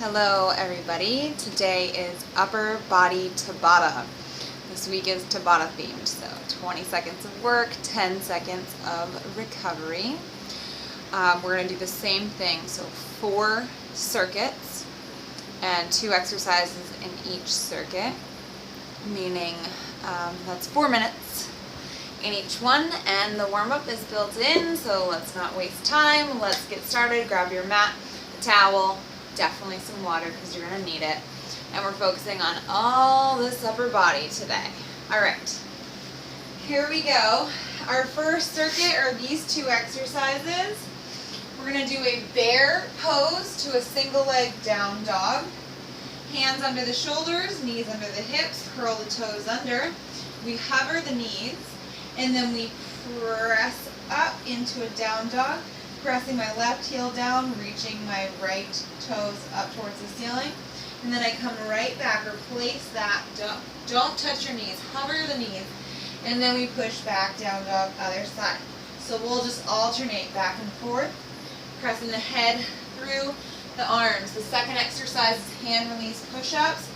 Hello everybody, today is upper body Tabata. This week is Tabata themed, so 20 seconds of work, 10 seconds of recovery. We're going to do the same thing, so 4 circuits and 2 exercises in each circuit, meaning that's 4 minutes in each one, and the warm-up is built in, so let's not waste time. Let's get started. Grab your mat, a towel, definitely some water because you're going to need it. And we're focusing on all this upper body today. Alright, here we go. Our first circuit are these 2 exercises. We're going to do a bear pose to a single leg down dog. Hands under the shoulders, knees under the hips, curl the toes under. We hover the knees, and then we press up into a down dog, pressing my left heel down, reaching my right toes up towards the ceiling. And then I come right back, or place that, don't touch your knees, hover the knees. And then we push back, down dog, other side. So we'll just alternate back and forth, pressing the head through the arms. The second exercise is hand release push-ups.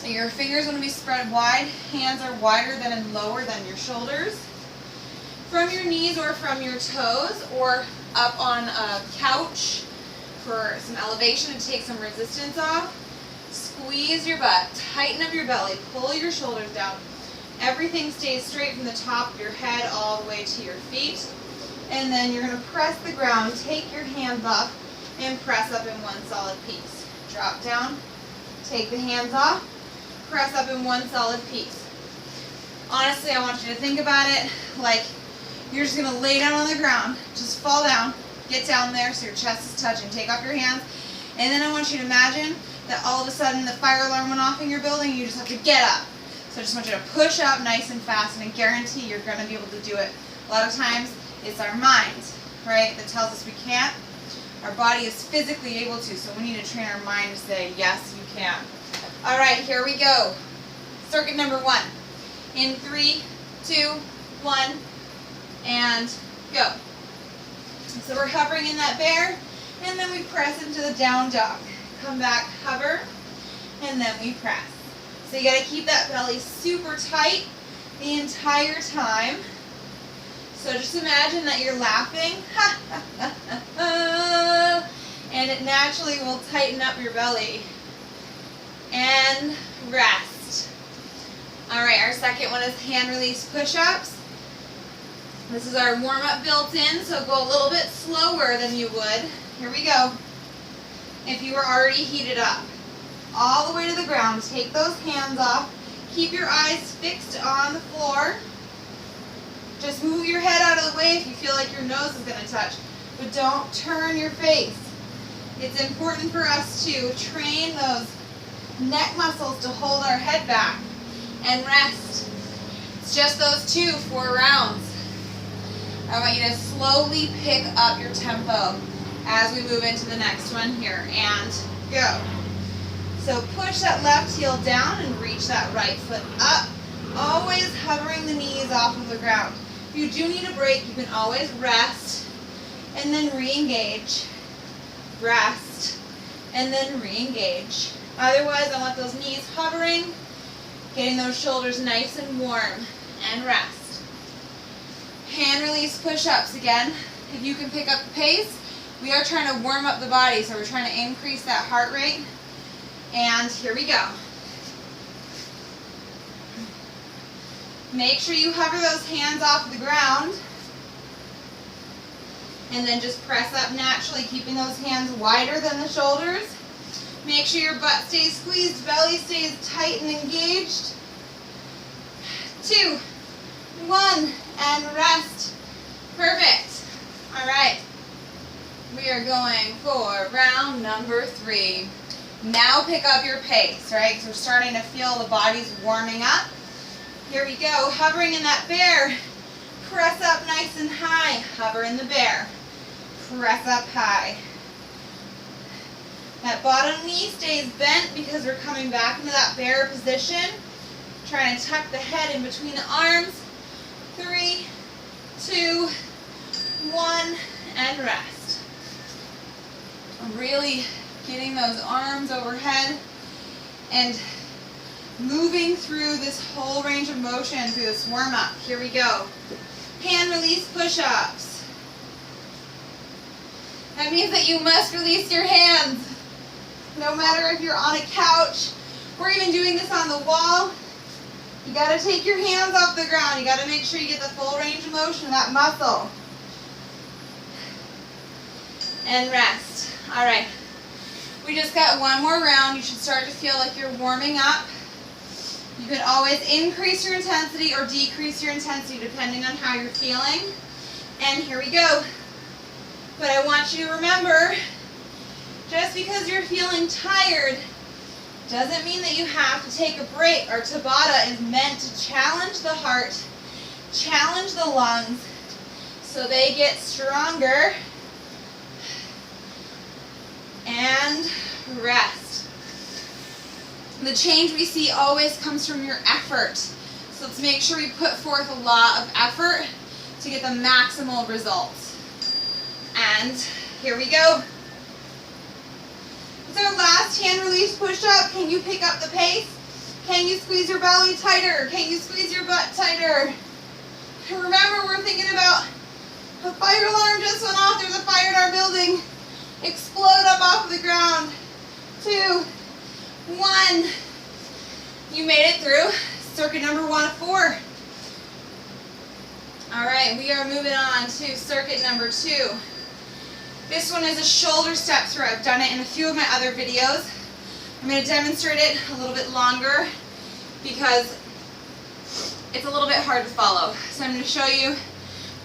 Your fingers want to be spread wide, hands are wider than and lower than your shoulders. From your knees or from your toes, or up on a couch for some elevation to take some resistance off. Squeeze your butt, tighten up your belly, pull your shoulders down. Everything stays straight from the top of your head all the way to your feet. And then you're going to press the ground, take your hands off, and press up in one solid piece. Drop down, take the hands off, press up in one solid piece. Honestly, I want you to think about it like you're just going to lay down on the ground, just fall down, get down there so your chest is touching, take off your hands, and then I want you to imagine that all of a sudden the fire alarm went off in your building and you just have to get up. So I just want you to push up nice and fast, and I guarantee you're going to be able to do it. A lot of times it's our mind, right, that tells us we can't. Our body is physically able to, so we need to train our mind to say, yes, you can. All right, here we go. Circuit number 1. In 3, 2, 1, and go. So we're hovering in that bear, and then we press into the down dog. Come back, hover, and then we press. So you got to keep that belly super tight the entire time. So just imagine that you're laughing, and it naturally will tighten up your belly. And rest. All right, our second one is hand release push-ups. This is our warm-up built in, so go a little bit slower than you would. Here we go. If you were already heated up. All the way to the ground. Take those hands off. Keep your eyes fixed on the floor. Just move your head out of the way if you feel like your nose is going to touch. But don't turn your face. It's important for us to train those neck muscles to hold our head back. And rest. It's just those 2, 4 rounds. I want you to slowly pick up your tempo as we move into the next one here. And go. So push that left heel down and reach that right foot up. Always hovering the knees off of the ground. If you do need a break, you can always rest and then re-engage. Rest and then re-engage. Otherwise, I want those knees hovering, getting those shoulders nice and warm, and rest. Hand release push-ups again. If you can pick up the pace, we are trying to warm up the body, so we're trying to increase that heart rate. And here we go. Make sure you hover those hands off the ground, and then just press up naturally, keeping those hands wider than the shoulders. Make sure your butt stays squeezed, belly stays tight and engaged. 2, 1, and rest. Perfect. All right. We are going for round number 3. Now pick up your pace, right? Because we're starting to feel the body's warming up. Here we go. Hovering in that bear. Press up nice and high. Hover in the bear. Press up high. That bottom knee stays bent because we're coming back into that bear position. Trying to tuck the head in between the arms. 3, 2, 1, and rest. Really Getting those arms overhead and moving through this whole range of motion through this warm-up. Here we go. Hand release push-ups. That means that you must release your hands. No matter if you're on a couch or even doing this on the wall, you gotta take your hands off the ground. You gotta make sure you get the full range of motion of that muscle. And rest. All right. We just got one more round. You should start to feel like you're warming up. You can always increase your intensity or decrease your intensity depending on how you're feeling. And here we go. But I want you to remember, just because you're feeling tired doesn't mean that you have to take a break. Our Tabata is meant to challenge the heart, challenge the lungs, so they get stronger. And rest. The change we see always comes from your effort. So let's make sure we put forth a lot of effort to get the maximal results. And here we go. It's our last hand release push-up. Can you pick up the pace? Can you squeeze your belly tighter? Can you squeeze your butt tighter? And remember, we're thinking about a fire alarm just went off. There's a fire in our building. Explode up off of the ground. 2, 1. You made it through circuit number 1 of 4. All right, we are moving on to circuit number 2. This one is a shoulder step through. I've done it in a few of my other videos. I'm going to demonstrate it a little bit longer because it's a little bit hard to follow. So I'm going to show you.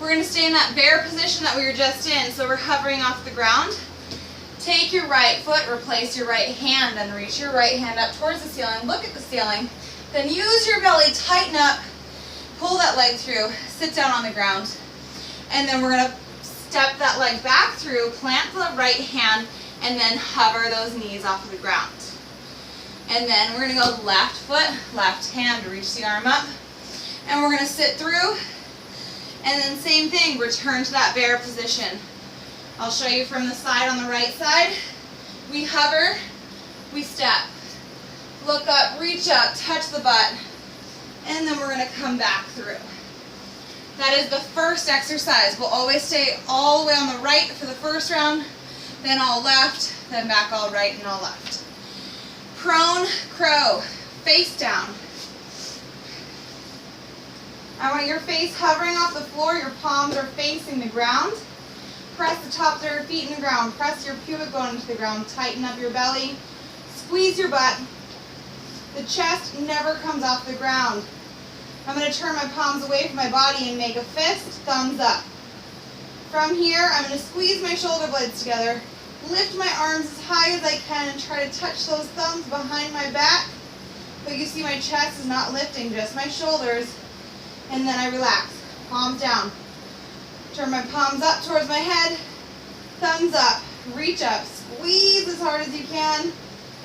We're going to stay in that bear position that we were just in. So we're hovering off the ground. Take your right foot, replace your right hand, and reach your right hand up towards the ceiling. Look at the ceiling. Then use your belly, tighten up, pull that leg through, sit down on the ground. And then we're going to step that leg back through, plant the right hand, and then hover those knees off of the ground. And then we're going to go left foot, left hand, reach the arm up. And we're going to sit through. And then same thing, return to that bear position. I'll show you from the side on the right side. We hover, we step. Look up, reach up, touch the butt. And then we're going to come back through. That is the first exercise. We'll always stay all the way on the right for the first round, then all left, then back all right and all left. Prone crow, face down. I want your face hovering off the floor, your palms are facing the ground. Press the tops of your feet in the ground. Press your pubic bone into the ground. Tighten up your belly. Squeeze your butt. The chest never comes off the ground. I'm going to turn my palms away from my body and make a fist, thumbs up. From here, I'm going to squeeze my shoulder blades together, lift my arms as high as I can, and try to touch those thumbs behind my back. But you see my chest is not lifting, just my shoulders. And then I relax. Palms down. Turn my palms up towards my head, thumbs up, reach up, squeeze as hard as you can,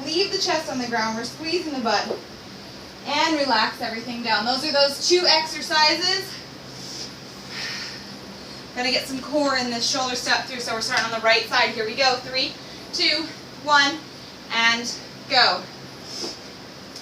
leave the chest on the ground, we're squeezing the butt, and relax everything down. Those are those 2 exercises. Gotta get some core in this shoulder step through, so we're starting on the right side. Here we go, 3, 2, 1, and go.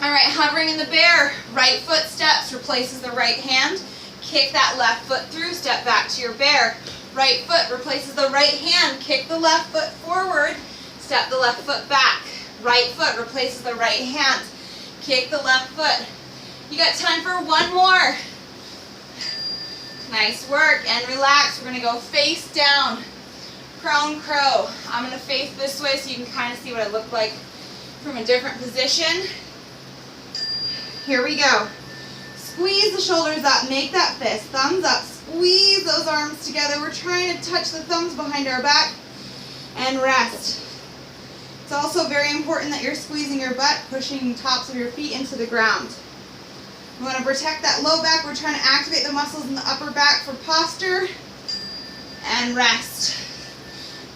All right, hovering in the bear, right foot steps, replaces the right hand. Kick that left foot through, step back to your bear. Right foot replaces the right hand, kick the left foot forward, step the left foot back. Right foot replaces the right hand, kick the left foot. You got time for one more. Nice work, and relax. We're gonna go face down, prone crow. I'm gonna face this way so you can kind of see what I look like from a different position. Here we go. Squeeze the shoulders up, make that fist, thumbs up, squeeze those arms together. We're trying to touch the thumbs behind our back, and rest. It's also very important that you're squeezing your butt, pushing the tops of your feet into the ground. We want to protect that low back. We're trying to activate the muscles in the upper back for posture, and rest.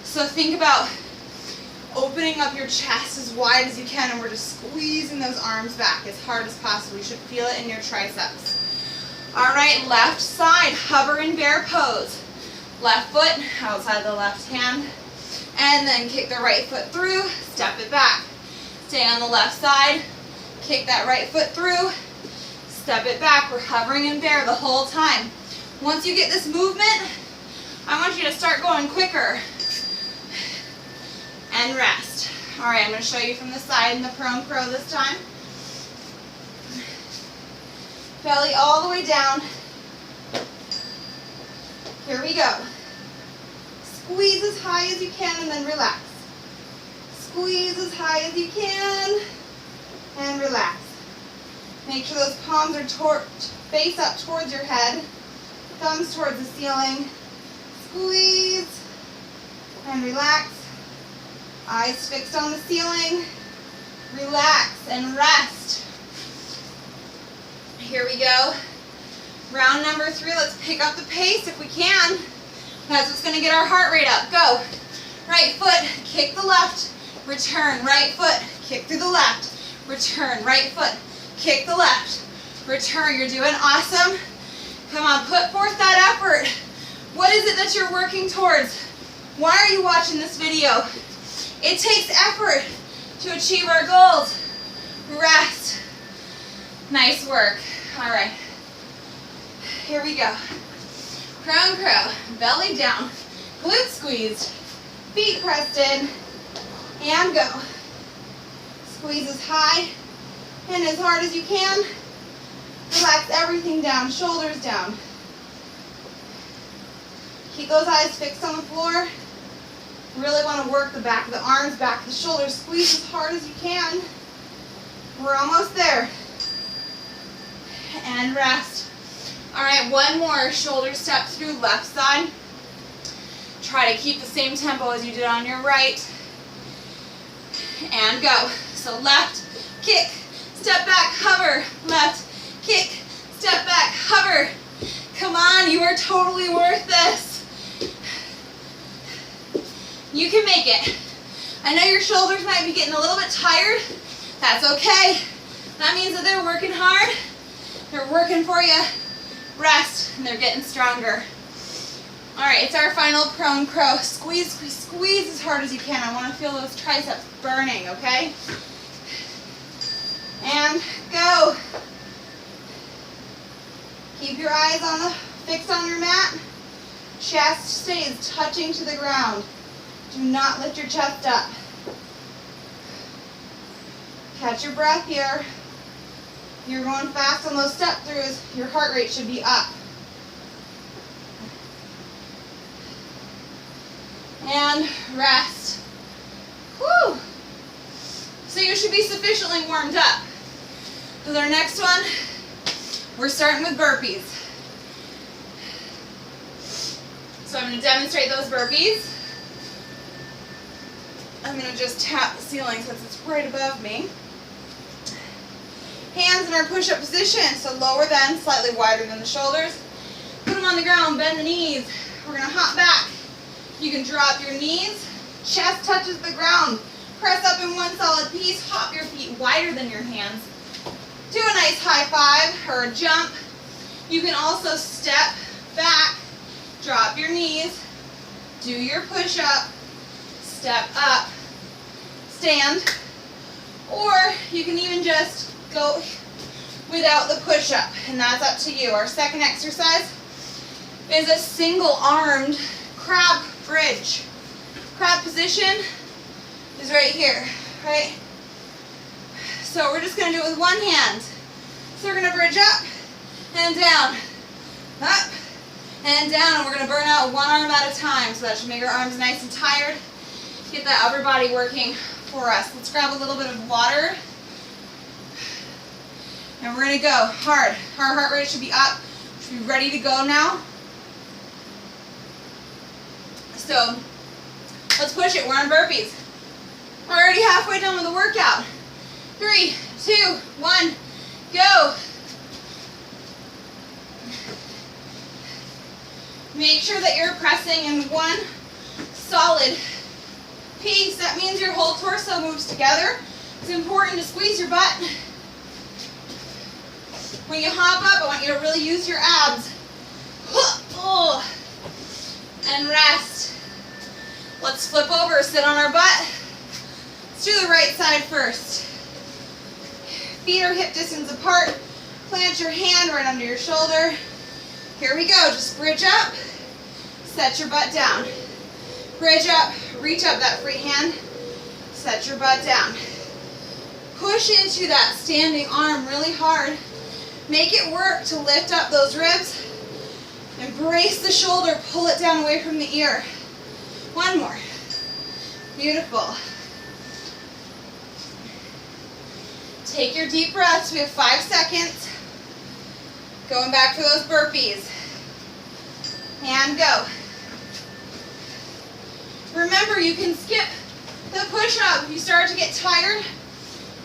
So think about opening up your chest as wide as you can, and we're just squeezing those arms back as hard as possible. You should feel it in your triceps. All right, left side, hover in bear pose. Left foot outside the left hand. And then kick the right foot through, step it back. Stay on the left side, kick that right foot through, step it back. We're hovering in bear the whole time. Once you get this movement, I want you to start going quicker. And rest. All right, I'm going to show you from the side in the prone crow this time. Belly all the way down. Here we go. Squeeze as high as you can and then relax. Squeeze as high as you can and relax. Make sure those palms are face up towards your head, thumbs towards the ceiling. Squeeze and relax. Eyes fixed on the ceiling. Relax and rest. Here we go. Round number 3, let's pick up the pace if we can. That's what's going to get our heart rate up. Go. Right foot, kick the left, return. Right foot, kick through the left, return. Right foot, kick the left, return. You're doing awesome. Come on, put forth that effort. What is it that you're working towards? Why are you watching this video? It takes effort to achieve our goals. Rest. Nice work. All right. Here we go. Prone crow, belly down, glute squeezed, feet pressed in, and go. Squeeze as high and as hard as you can. Relax everything down, shoulders down. Keep those eyes fixed on the floor. Really want to work the back of the arms, back of the shoulders. Squeeze as hard as you can. We're almost there. And rest. All right, one more shoulder step through left side. Try to keep the same tempo as you did on your right. And go. So left, kick, step back, hover. Left, kick, step back, hover. Come on, you are totally worth this. You can make it. I know your shoulders might be getting a little bit tired. That's okay. That means that they're working hard. They're working for you. Rest, and they're getting stronger. All right, it's our final prone crow. Squeeze, squeeze, squeeze as hard as you can. I want to feel those triceps burning, okay? And go. Keep your eyes fixed on your mat. Chest stays touching to the ground. Do not lift your chest up. Catch your breath here. You're going fast on those step throughs. Your heart rate should be up. And rest. Whew. So you should be sufficiently warmed up. With our next one, we're starting with burpees. So I'm going to demonstrate those burpees. I'm going to just tap the ceiling since it's right above me. Hands in our push-up position, so lower than, slightly wider than the shoulders. Put them on the ground, bend the knees. We're going to hop back. You can drop your knees, chest touches the ground. Press up in one solid piece, hop your feet wider than your hands. Do a nice high five or a jump. You can also step back, drop your knees, do your push-up, step up, stand, or you can even just go without the push-up, and that's up to you. Our second exercise is a single-armed crab bridge. Crab position is right here, right? So we're just going to do it with one hand. So we're going to bridge up and down, up and down, and we're going to burn out one arm at a time. So that should make our arms nice and tired. Get that upper body working for us. Let's grab a little bit of water. And we're going to go hard. Our heart rate should be up. Should be ready to go now. So let's push it. We're on burpees. We're already halfway done with the workout. 3, 2, 1, go. Make sure that you're pressing in one solid piece. That means your whole torso moves together. It's important to squeeze your butt. When you hop up, I want you to really use your abs. And rest. Let's flip over, sit on our butt. Let's do the right side first. Feet are hip distance apart. Plant your hand right under your shoulder. Here we go, just bridge up, set your butt down. Bridge up, reach up that free hand, set your butt down. Push into that standing arm really hard. Make it work to lift up those ribs. And brace the shoulder, pull it down away from the ear. One more. Beautiful. Take your deep breaths. We have 5 seconds. Going back for those burpees. And go. Remember, you can skip the push-up. If you start to get tired,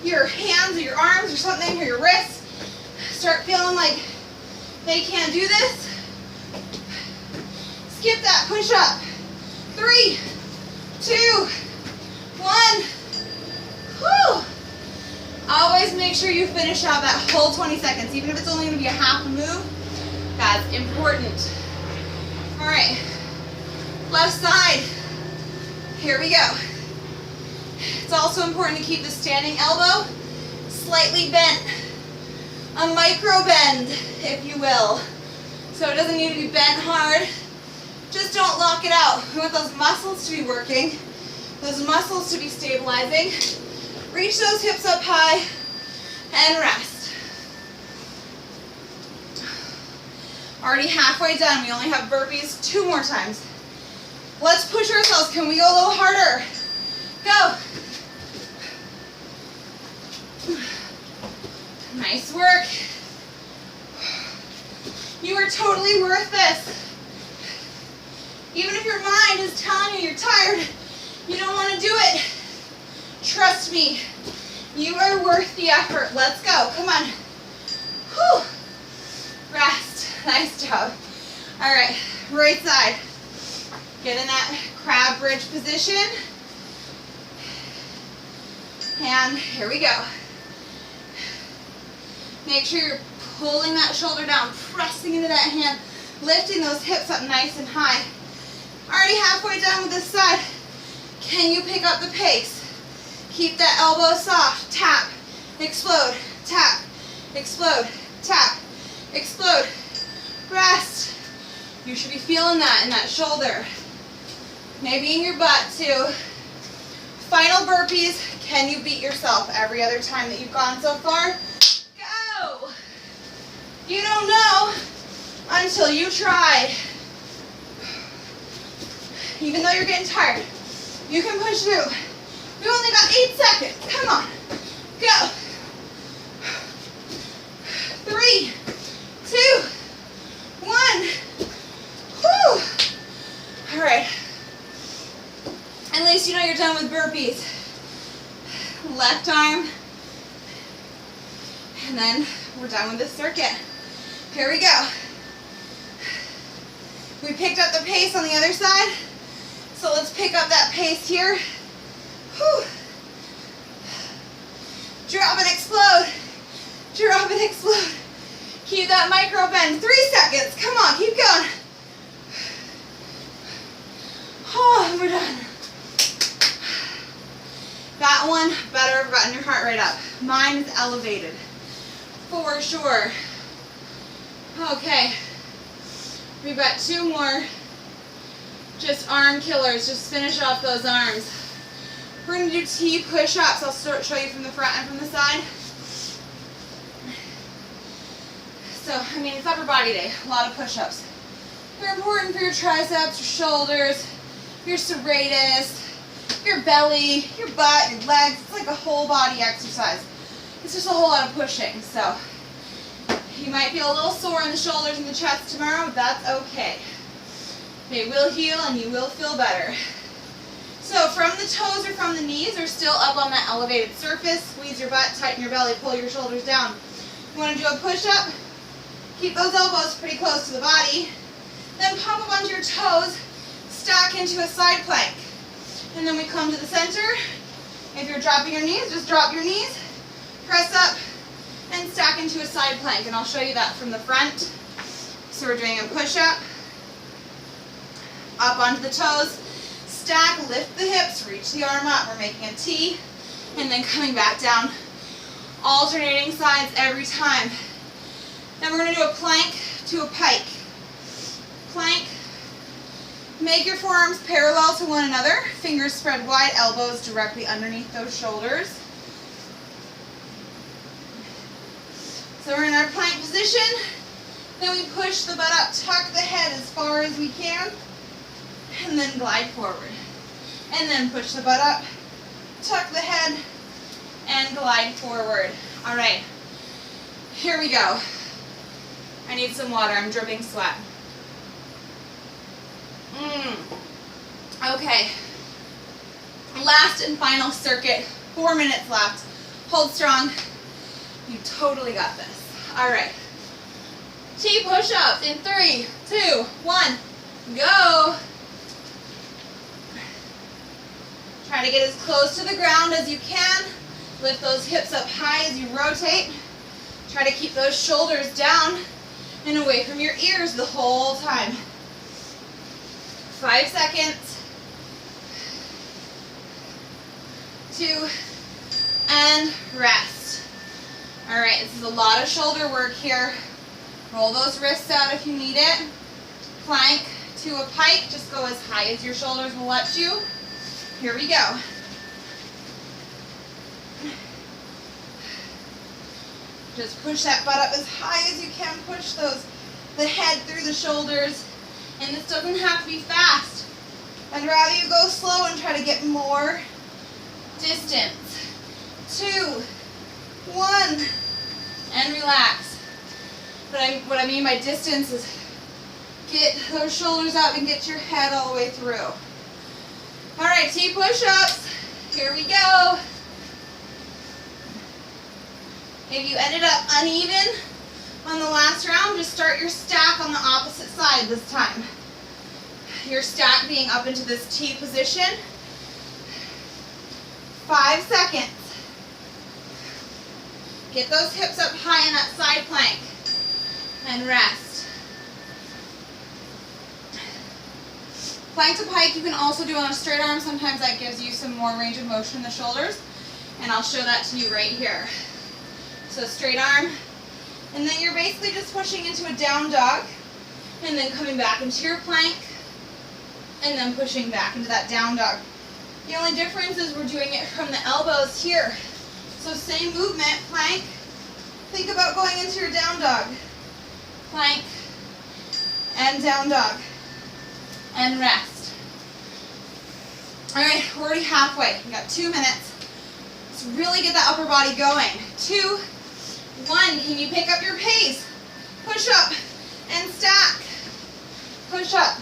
your hands or your arms or something, or your wrists, start feeling like they can't do this, skip that push-up. 3, 2, 1. Whew. Always make sure you finish out that whole 20 seconds, even if it's only going to be a half a move. That's important. All right, left side. Here we go. It's also important to keep the standing elbow slightly bent. A micro bend, if you will. So it doesn't need to be bent hard. Just don't lock it out. We want those muscles to be working, those muscles to be stabilizing. Reach those hips up high and rest. Already halfway done. We only have burpees 2 more times. Let's push ourselves. Can we go a little harder? Go. Nice work. You are totally worth this. Even if your mind is telling you you're tired, you don't want to do it, trust me, you are worth the effort. Let's go. Come on. Whew. Rest. Nice job. All right, right side. Get in that crab bridge position. And here we go. Make sure you're pulling that shoulder down, pressing into that hand, lifting those hips up nice and high. Already halfway done with this side. Can you pick up the pace? Keep that elbow soft. Tap, explode, tap, explode, tap, explode. Rest. You should be feeling that in that shoulder. Maybe in your butt too. Final burpees. Can you beat yourself every other time that you've gone so far? Go! You don't know until you try. Even though you're getting tired, you can push through. We only got 8 seconds. Come on. Go. 3, 2, 1. Whew. All right. At least you know you're done with burpees. Left arm. And then we're done with this circuit. Here we go. We picked up the pace on the other side. So let's pick up that pace here. Whew. Drop and explode. Drop and explode. Keep that micro bend. 3 seconds. Come on, keep going. Oh, we're done. That one better have gotten your heart rate up. Mine is elevated. For sure. Okay. We've got 2 more. Just arm killers. Just finish off those arms. We're going to do T push-ups. I'll show you from the front and from the side. So, I mean, it's upper body day. A lot of push-ups. They're important for your triceps, your shoulders, your serratus, your belly, your butt, your legs. It's like a whole body exercise. It's just a whole lot of pushing. So, you might feel a little sore in the shoulders and the chest tomorrow, but that's okay. They will heal and you will feel better. So from the toes or from the knees or still up on that elevated surface, squeeze your butt, tighten your belly, pull your shoulders down. You want to do a push-up? Keep those elbows pretty close to the body. Then pump up onto your toes, stack into a side plank. And then we come to the center. If you're dropping your knees, just drop your knees, press up, and stack into a side plank. And I'll show you that from the front. So we're doing a push-up, up onto the toes, stack, lift the hips, reach the arm up. We're making a T and then coming back down. Alternating sides every time. Then we're going to do a plank to a pike. Plank. Make your forearms parallel to one another. Fingers spread wide, elbows directly underneath those shoulders. So we're in our plank position. Then we push the butt up, tuck the head as far as we can, and then glide forward. And then push the butt up, tuck the head, and glide forward. All right, here we go. I need some water, I'm dripping sweat. Okay, last and final circuit, 4 minutes left. Hold strong, you totally got this. All right, T push-ups in 3, 2, 1, go. Try to get as close to the ground as you can. Lift those hips up high as you rotate. Try to keep those shoulders down and away from your ears the whole time. 5 seconds. 2, and rest. All right, this is a lot of shoulder work here. Roll those wrists out if you need it. Plank to a pike. Just go as high as your shoulders will let you. Here we go. Just push that butt up as high as you can. Push the head through the shoulders. And this doesn't have to be fast. I'd rather you go slow and try to get more distance. 2, 1, and relax. What I mean by distance is get those shoulders up and get your head all the way through. All right, T push-ups. Here we go. If you ended up uneven on the last round, just start your stack on the opposite side this time. Your stack being up into this T position. 5 seconds. Get those hips up high in that side plank and rest. Plank to pike you can also do on a straight arm. Sometimes that gives you some more range of motion in the shoulders, and I'll show that to you right here. So straight arm, and then you're basically just pushing into a down dog, and then coming back into your plank, and then pushing back into that down dog. The only difference is we're doing it from the elbows here. So same movement, plank. Think about going into your down dog. Plank, and down dog, and rest. All right, we're already halfway. We got 2 minutes. Let's really get that upper body going. 2, 1, can you pick up your pace? Push up and stack. Push up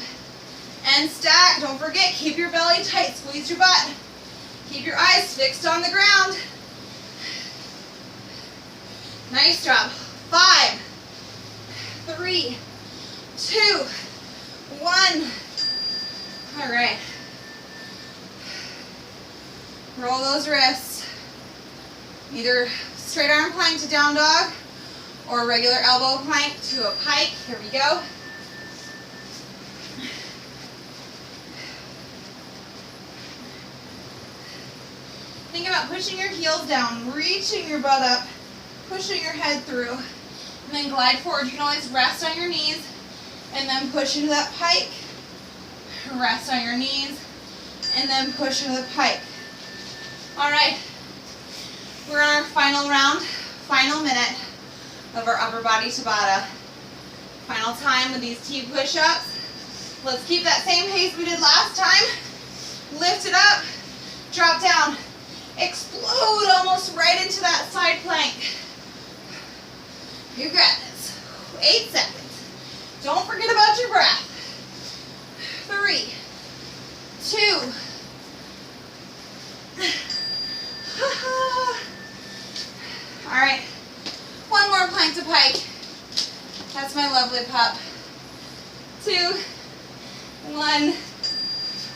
and stack. Don't forget, keep your belly tight, squeeze your butt. Keep your eyes fixed on the ground. Nice job. 5, 3, 2, 1. All right. Roll those wrists. Either straight arm plank to down dog or regular elbow plank to a pike. Here we go. Think about pushing your heels down, reaching your butt up, pushing your head through, and then glide forward. You can always rest on your knees and then push into that pike. Rest on your knees and then push into the pike. All right, we're on our final round, final minute of our upper body Tabata. Final time with these T push-ups. Let's keep that same pace we did last time. Lift it up, drop down, explode almost right into that side plank. You got this. 8 seconds. Don't forget about your breath. 3, 2. All right, one more plank to pike. That's my lovely pup. 2, 1.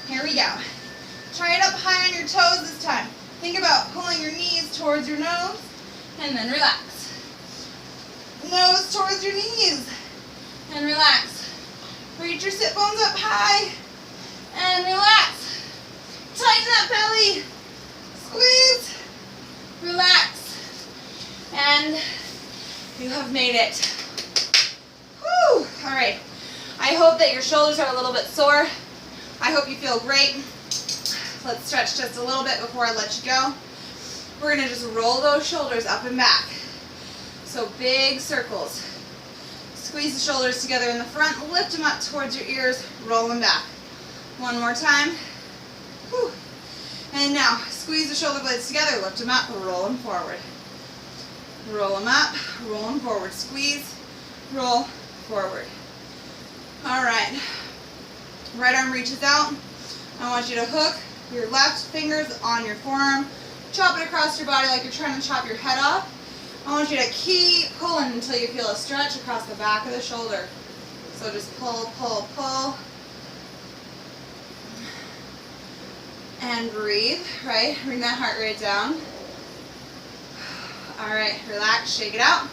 Here we go. Try it up high on your toes this time. Think about pulling your knees towards your nose and then relax. Nose towards your knees and relax. Reach your sit bones up high and relax. Tighten that belly. Squeeze. Relax. And you have made it. Whew. All right. I hope that your shoulders are a little bit sore. I hope you feel great. Let's stretch just a little bit before I let you go. We're going to just roll those shoulders up and back. So big circles. Squeeze the shoulders together in the front, lift them up towards your ears, roll them back. One more time. Whew. And now, squeeze the shoulder blades together, lift them up, roll them forward. Roll them up, roll them forward. Squeeze, roll, forward. All right. Right arm reaches out. I want you to hook your left fingers on your forearm, chop it across your body like you're trying to chop your head off. I want you to keep pulling until you feel a stretch across the back of the shoulder. So just pull, pull, pull. And breathe, right? Bring that heart rate down. All right, relax, shake it out.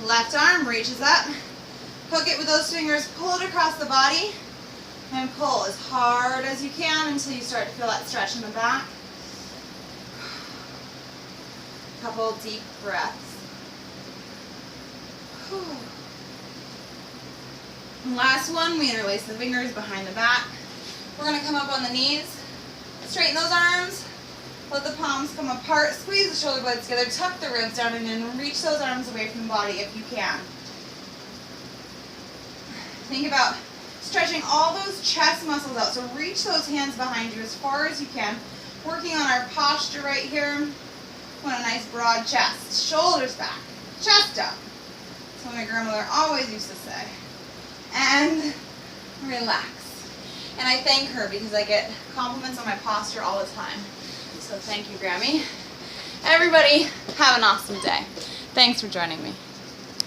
Left arm reaches up. Hook it with those fingers, pull it across the body, and pull as hard as you can until you start to feel that stretch in the back. Couple deep breaths. And last one, we interlace the fingers behind the back. We're going to come up on the knees, straighten those arms, let the palms come apart, squeeze the shoulder blades together, tuck the ribs down and in, reach those arms away from the body if you can. Think about stretching all those chest muscles out, so reach those hands behind you as far as you can, working on our posture right here. We want a nice broad chest, shoulders back, chest up. That's what my grandmother always used to say. And relax. And I thank her because I get compliments on my posture all the time. So thank you, Grammy. Everybody, have an awesome day. Thanks for joining me.